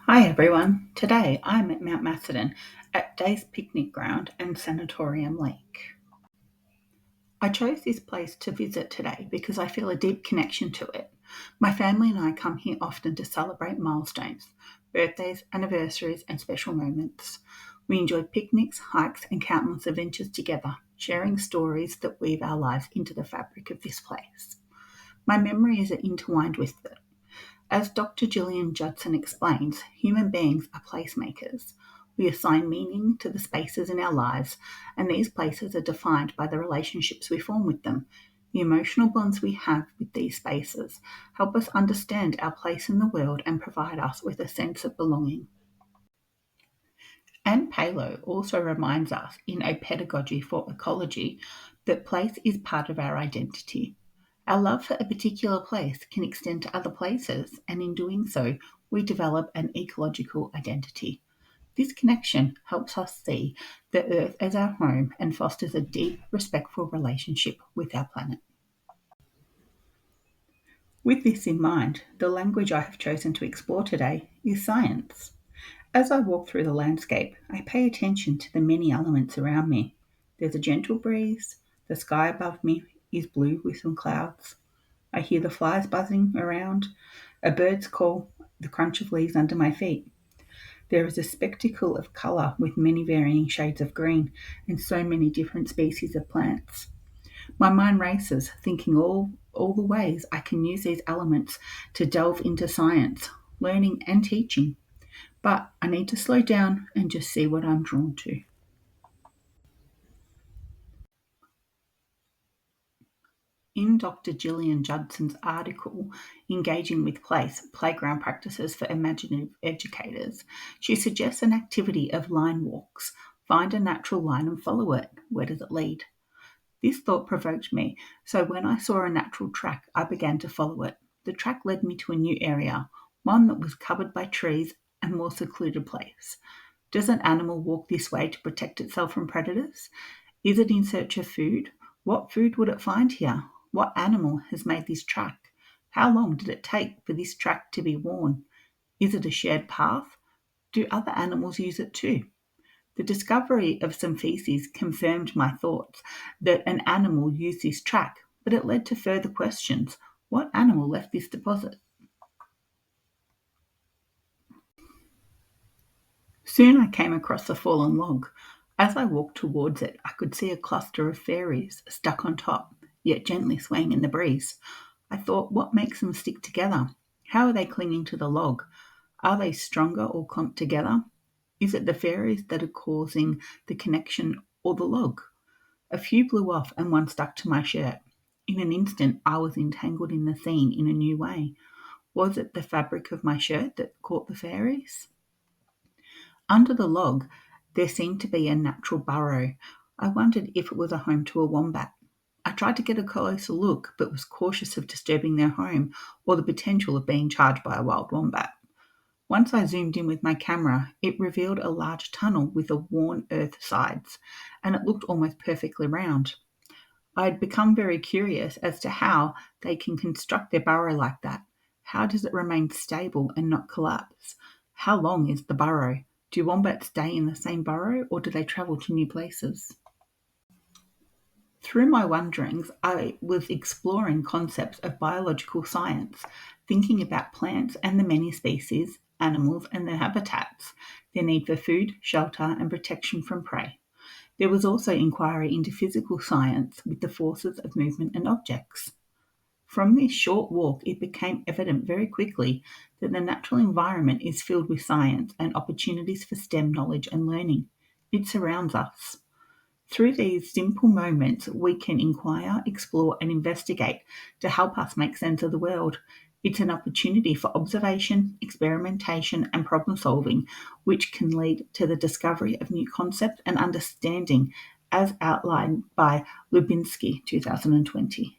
Hi everyone, today I'm at Mount Macedon at Day's Picnic Ground and Sanatorium Lake. I chose this place to visit today because I feel a deep connection to it. My family and I come here often to celebrate milestones, birthdays, anniversaries, and special moments. We enjoy picnics, hikes, and countless adventures together, sharing stories that weave our lives into the fabric of this place. My memories are intertwined with it. As Dr. Gillian Judson explains, human beings are placemakers. We assign meaning to the spaces in our lives, and these places are defined by the relationships we form with them. The emotional bonds we have with these spaces help us understand our place in the world and provide us with a sense of belonging. Anne Palo also reminds us in A Pedagogy for Ecology that place is part of our identity. Our love for a particular place can extend to other places, and in doing so, we develop an ecological identity. This connection helps us see the Earth as our home and fosters a deep, respectful relationship with our planet. With this in mind, the language I have chosen to explore today is science. As I walk through the landscape, I pay attention to the many elements around me. There's a gentle breeze, the sky above me is blue with some clouds. I hear the flies buzzing around, a bird's call, the crunch of leaves under my feet. There is a spectacle of colour with many varying shades of green and so many different species of plants. My mind races, thinking all the ways I can use these elements to delve into science, learning and teaching. But I need to slow down and just see what I'm drawn to. In Dr. Gillian Judson's article, Engaging with Place Playground Practices for Imaginative Educators, she suggests an activity of line walks. Find a natural line and follow it. Where does it lead? This thought provoked me, so when I saw a natural track, I began to follow it. The track led me to a new area, one that was covered by trees and more secluded place. Does an animal walk this way to protect itself from predators? Is it in search of food? What food would it find here? What animal has made this track? How long did it take for this track to be worn? Is it a shared path? Do other animals use it too? The discovery of some feces confirmed my thoughts that an animal used this track, but it led to further questions. What animal left this deposit? Soon I came across a fallen log. As I walked towards it, I could see a cluster of fairies stuck on top, yet gently swaying in the breeze. I thought, what makes them stick together? How are they clinging to the log? Are they stronger or clumped together? Is it the fairies that are causing the connection or the log? A few blew off and one stuck to my shirt. In an instant, I was entangled in the scene in a new way. Was it the fabric of my shirt that caught the fairies? Under the log, there seemed to be a natural burrow. I wondered if it was a home to a wombat. I tried to get a closer look, but was cautious of disturbing their home or the potential of being charged by a wild wombat. Once I zoomed in with my camera, it revealed a large tunnel with a worn earth sides, and it looked almost perfectly round. I had become very curious as to how they can construct their burrow like that. How does it remain stable and not collapse? How long is the burrow? Do wombats stay in the same burrow or do they travel to new places? Through my wanderings, I was exploring concepts of biological science, thinking about plants and the many species, animals and their habitats, their need for food, shelter, and protection from prey. There was also inquiry into physical science with the forces of movement and objects. From this short walk, it became evident very quickly that the natural environment is filled with science and opportunities for STEM knowledge and learning. It surrounds us. Through these simple moments, we can inquire, explore, and investigate to help us make sense of the world. It's an opportunity for observation, experimentation, and problem solving, which can lead to the discovery of new concepts and understanding, as outlined by Lubinsky 2020.